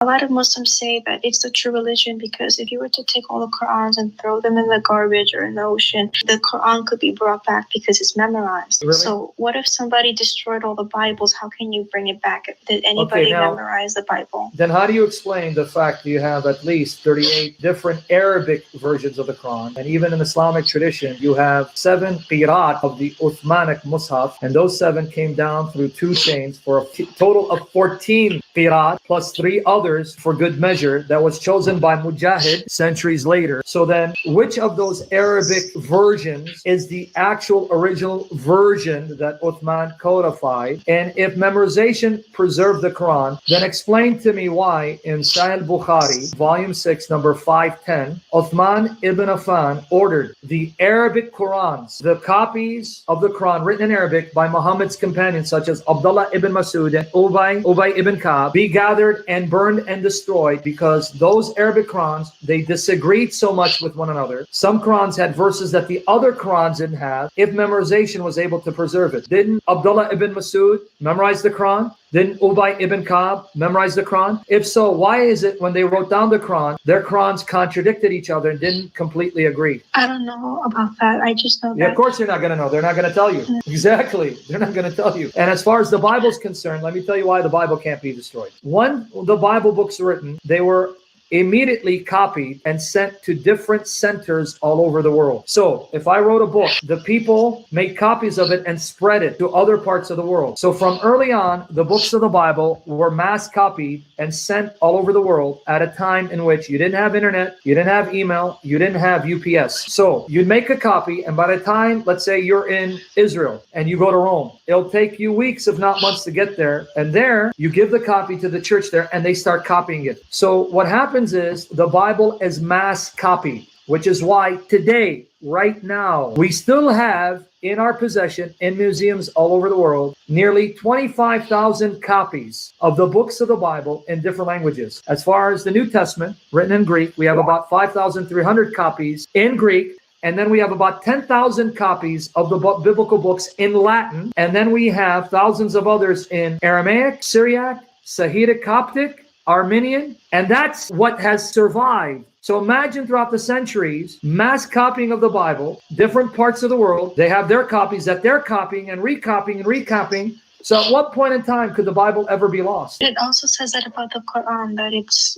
A lot of Muslims say that it's the true religion because if you were to take all the Qur'ans and throw them in the garbage or in the ocean, the Qur'an could be brought back because it's memorized. Really? So what if somebody destroyed all the Bibles? How can you bring it back? Did anybody memorize the Bible? Then how do you explain the fact that you have at least 38 different Arabic versions of the Quran? And even in Islamic tradition, you have 7 qiraat of the Uthmanic Mus'haf, and those 7 came down through 2 chains for a total of 14 qiraat plus 3 others for good measure that was chosen by Mujahid centuries later. So then which of those Arabic versions is the actual original version that Uthman codified? And if memorization preserved the Quran, then explain to me why in Sahih Bukhari, volume 6, number 510, Uthman ibn Affan ordered the Arabic Qurans, the copies of the Quran written in Arabic by Muhammad's companions such as Abdullah ibn Masud and Ubay ibn Ka'b be gathered and burned and destroyed because those Arabic Qurans, they disagreed so much with one another. Some Qurans had verses that the other Qurans didn't have if memorization was able to preserve it. Didn't Abdullah ibn Masud memorize the Quran? Didn't Ubay ibn Ka'b memorize the Quran? If so, why is it when they wrote down the Quran, their Qurans contradicted each other and didn't completely agree? I don't know about that. I just know that. Of course you're not going to know. They're not going to tell you. Exactly. They're not going to tell you. And as far as the Bible's concerned, let me tell you why the Bible can't be destroyed. When the Bible books were written, they were immediately copied and sent to different centers all over the world. So if I wrote a book, the people made copies of it and spread it to other parts of the world. So from early on, the books of the Bible were mass copied and sent all over the world at a time in which you didn't have internet, you didn't have email, you didn't have UPS. So you'd make a copy, and by the time, let's say you're in Israel and you go to Rome, it'll take you weeks, if not months, to get there. And there you give the copy to the church there and they start copying it. So what happens is the Bible is mass copied, which is why today, right now, we still have in our possession in museums all over the world nearly 25,000 copies of the books of the Bible in different languages. As far as the New Testament written in Greek, we have about 5,300 copies in Greek. And then we have about 10,000 copies of the biblical books in Latin. And then we have thousands of others in Aramaic, Syriac, Sahidic, Coptic, Armenian, and that's what has survived. So imagine throughout the centuries, mass copying of the Bible, different parts of the world, they have their copies that they're copying and recopying and recopying. So at what point in time could the Bible ever be lost? It also says that about the Quran, that it's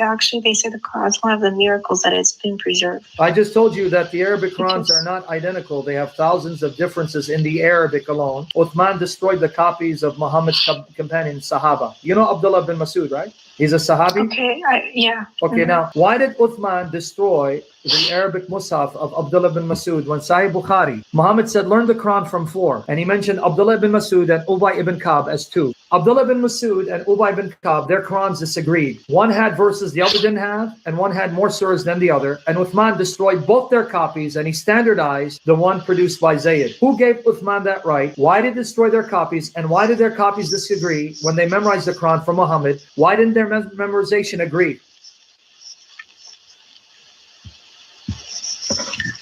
actually, they say the Quran is one of the miracles that it's been preserved. I just told you that the Arabic Qurans are not identical. They have thousands of differences in the Arabic alone. Uthman destroyed the copies of Muhammad's companions, Sahaba. You know Abdullah bin Masud, right? He's a Sahabi? Okay, yeah. Okay, now, why did Uthman destroy the Arabic Mus'haf of Abdullah bin Masud when Sahih Bukhari? Muhammad said, learn the Quran from 4. And he mentioned Abdullah bin Masud and Ubay ibn Ka'b as 2. Abdullah bin Masud and Ubay ibn Ka'b, their Qurans disagreed. One had verses the other didn't have, and one had more surahs than the other. And Uthman destroyed both their copies, and he standardized the one produced by Zayd. Who gave Uthman that right? Why did they destroy their copies? And why did their copies disagree when they memorized the Quran from Muhammad? Why didn't their memorization agree?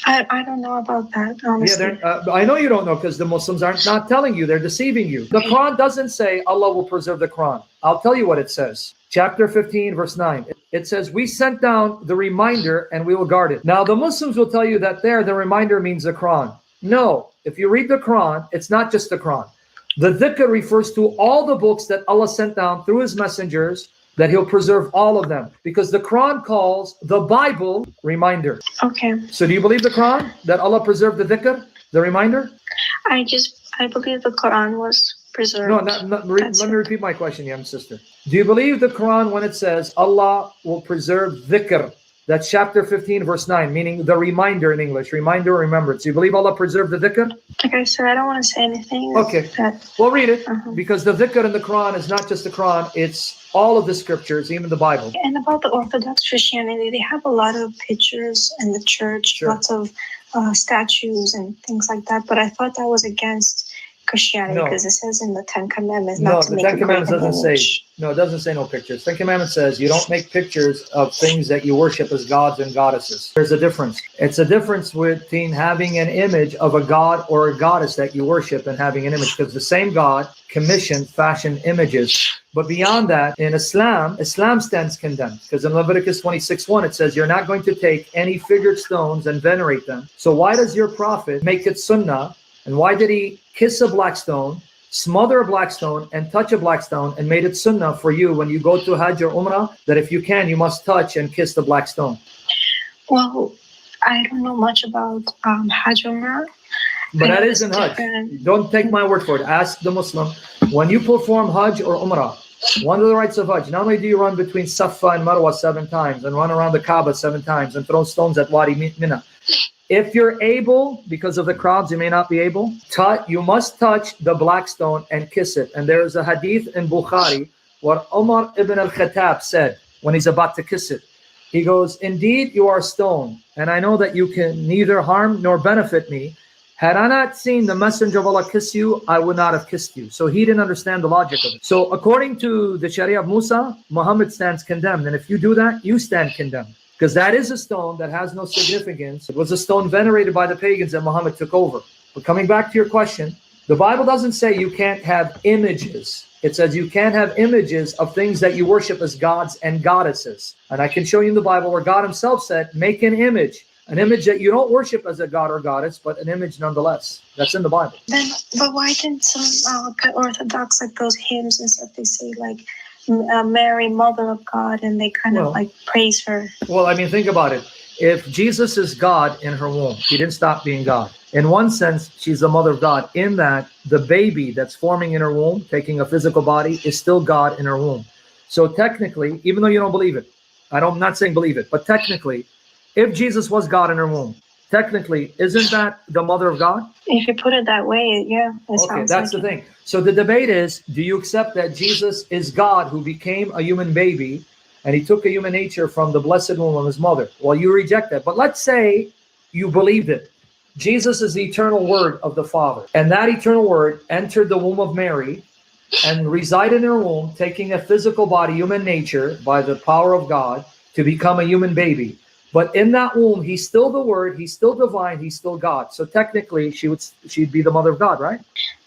I don't know about that, honestly. Yeah, I know you don't know because the Muslims aren't not telling you. They're deceiving you. The Quran doesn't say Allah will preserve the Quran. I'll tell you what it says. Chapter 15, verse 9. It says, we sent down the reminder and we will guard it. Now, the Muslims will tell you that there, the reminder means the Quran. No, if you read the Quran, it's not just the Quran. The dhikr refers to all the books that Allah sent down through his messengers, that he'll preserve all of them, because the Quran calls the Bible reminder. Okay. So do you believe the Quran, that Allah preserved the dhikr, the reminder? I believe the Quran was preserved. No, let me repeat my question, young sister. Do you believe the Quran when it says Allah will preserve dhikr? That's chapter 15, verse 9, meaning the reminder in English, reminder or remembrance. Do you believe Allah preserved the dhikr? Okay, sir, I don't want to say anything. Okay, well, read it, because the dhikr in the Quran is not just the Quran, it's all of the scriptures, even the Bible. And about the Orthodox Christianity, they have a lot of pictures in the church, lots of statues and things like that. But I thought that was against Christianity, No. because it says in the Ten Commandments No, not to the make Ten a Commandments graven doesn't say. image. No, it doesn't say no pictures. Ten Commandments says you don't make pictures of things that you worship as gods and goddesses. There's a difference. It's a difference between having an image of a god or a goddess that you worship and having an image, because the same God fashioned images. But beyond that, in Islam stands condemned, because in Leviticus 26:1 it says you're not going to take any figured stones and venerate them. So why does your prophet make it sunnah? And why did he kiss a black stone, smother a black stone, and touch a black stone, and made it sunnah for you when you go to Hajj or Umrah, that if you can, you must touch and kiss the black stone? Well, I don't know much about Hajj Umrah. But that it's isn't Hajj. different. Don't take my word for it. Ask the Muslim. When you perform Hajj or Umrah, one of the rites of Hajj, not only do you run between Safa and Marwa 7 times and run around the Kaaba 7 times and throw stones at Wadi Mina. If you're able, because of the crowds, you may not be able, you must touch the black stone and kiss it. And there is a hadith in Bukhari where Umar ibn al-Khattab said, when he's about to kiss it, he goes, "Indeed, you are stone, and I know that you can neither harm nor benefit me. Had I not seen the Messenger of Allah kiss you, I would not have kissed you." So he didn't understand the logic of it. So according to the Sharia of Musa, Muhammad stands condemned. And if you do that, you stand condemned. Because that is a stone that has no significance. It was a stone venerated by the pagans that Muhammad took over. But coming back to your question, the Bible doesn't say you can't have images. It says you can't have images of things that you worship as gods and goddesses. And I can show you in the Bible where God himself said, make an image that you don't worship as a god or goddess, but an image nonetheless. That's in the Bible. But why didn't some Orthodox, like those hymns and stuff, they say like Mary, Mother of God, and they kind of like praise her? Well, I mean, think about it. If Jesus is God in her womb, he didn't stop being God. In one sense, she's the mother of God, in that the baby that's forming in her womb, taking a physical body, is still God in her womb. So technically, even though you don't believe it, I'm not saying believe it, but technically, if Jesus was God in her womb, technically, isn't that the mother of God? If you put it that way, yeah. Okay, that's the thing. So the debate is, do you accept that Jesus is God who became a human baby and he took a human nature from the blessed womb of his mother? Well, you reject that. But let's say you believed it. Jesus is the eternal word of the Father. And that eternal word entered the womb of Mary and resided in her womb, taking a physical body, human nature, by the power of God to become a human baby. But in that womb, he's still the Word, he's still divine, he's still God. So technically, she'd be the mother of God, right?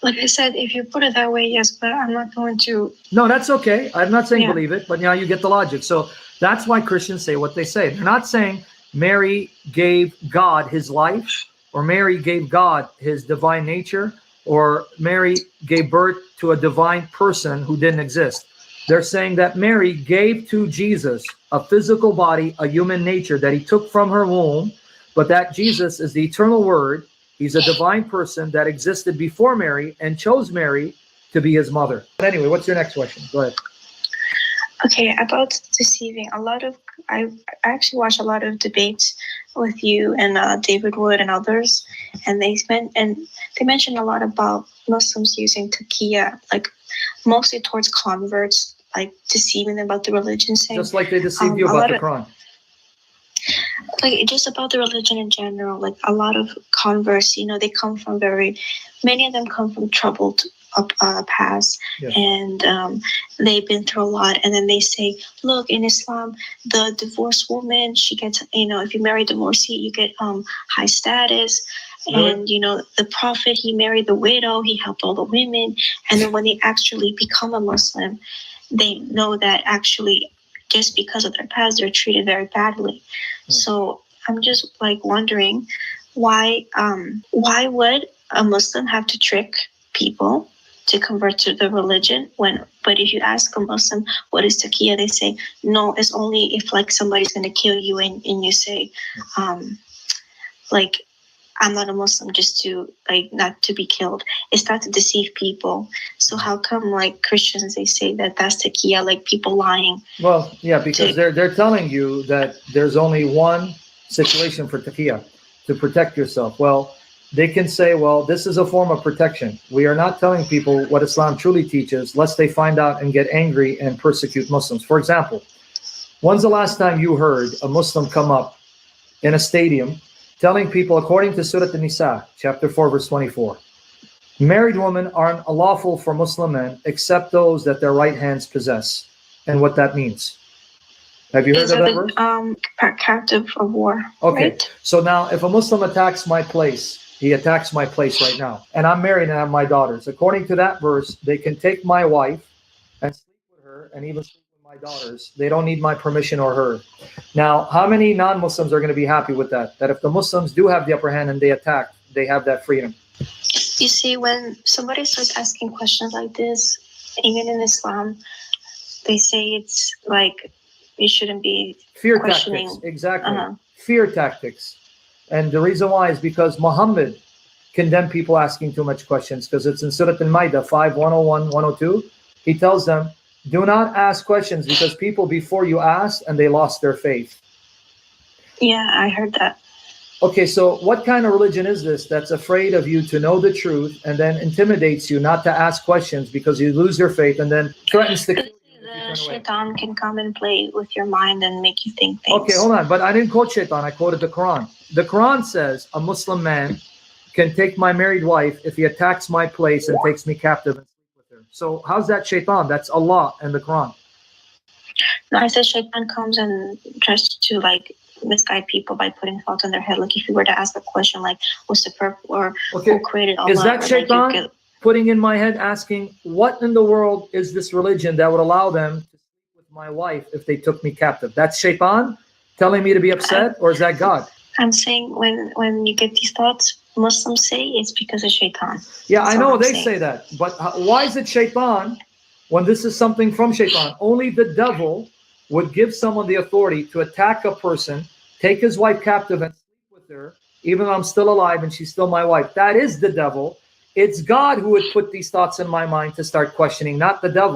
Like I said, if you put it that way, yes, but I'm not going to. No, that's okay. I'm not saying believe it, but now you get the logic. So that's why Christians say what they say. They're not saying Mary gave God his life, or Mary gave God his divine nature, or Mary gave birth to a divine person who didn't exist. They're saying that Mary gave to Jesus a physical body, a human nature that he took from her womb, but that Jesus is the eternal word. He's a divine person that existed before Mary and chose Mary to be his mother. But anyway, what's your next question? Go ahead. Okay, about deceiving. I actually watched a lot of debates with you and David Wood and others, and they mentioned a lot about Muslims using taqiyya, like mostly towards converts, like deceiving them about the religion, saying just like they deceived you about the Quran. Like just about the religion in general, like a lot of converts, they come from many of them come from troubled past, and they've been through a lot. And then they say, look, in Islam, the divorced woman, she gets, if you marry a divorcee, you get high status. Really? And, the Prophet, he married the widow, he helped all the women. And then when they actually become a Muslim, they know that actually just because of their past, they're treated very badly. So I'm just wondering why would a Muslim have to trick people to convert to the religion but if you ask a Muslim what is taqiyya, they say no, it's only if somebody's going to kill you and you say I'm not a Muslim just to not to be killed. It's not to deceive people. So how come Christians, they say that's taqiyya, people lying? Well, yeah, because they're telling you that there's only one situation for taqiyya, to protect yourself. Well, they can say, well, this is a form of protection. We are not telling people what Islam truly teaches, lest they find out and get angry and persecute Muslims. For example, when's the last time you heard a Muslim come up in a stadium telling people, according to Surah An-Nisa, chapter 4, verse 24, Married women aren't lawful for Muslim men except those that their right hands possess. And what that means. Have you heard of that verse? Captive of war. Okay. Right? So now if a Muslim attacks my place, he attacks my place right now, and I'm married and I have my daughters. According to that verse, they can take my wife and sleep with her and even sleep with my daughters. They don't need my permission or her. Now, how many non-Muslims are going to be happy with that? That if the Muslims do have the upper hand and they attack, they have that freedom. You see, when somebody starts asking questions like this, even in Islam, they say it's like you shouldn't be Fear questioning. tactics, exactly. Fear tactics. And the reason why is because Muhammad condemned people asking too much questions, because it's in Surah Al-Ma'idah 5:101, 102. He tells them, do not ask questions because people before you asked and they lost their faith. Yeah, I heard that. Okay, so what kind of religion is this that's afraid of you to know the truth and then intimidates you not to ask questions because you lose your faith and then threatens to kill you? The shaitan can come and play with your mind and make you think things. Okay, hold on. But I didn't quote shaitan. I quoted the Quran. The Quran says a Muslim man can take my married wife if he attacks my place and takes me captive and sleep with her. So how's that shaitan? That's Allah and the Quran. No, I said shaitan comes and tries to like misguide people by putting thoughts in their head. Like if you were to ask a question like, what's the purpose or who created Allah? Is that shaitan putting in my head asking, what in the world is this religion that would allow them to sleep with my wife if they took me captive? That's shaitan telling me to be upset, or is that God? I'm saying when you get these thoughts, Muslims say it's because of shaitan. Yeah, I know they say that. But why is it shaitan when this is something from shaitan? Only the devil would give someone the authority to attack a person, take his wife captive and sleep with her, even though I'm still alive and she's still my wife. That is the devil. It's God who would put these thoughts in my mind to start questioning, not the devil.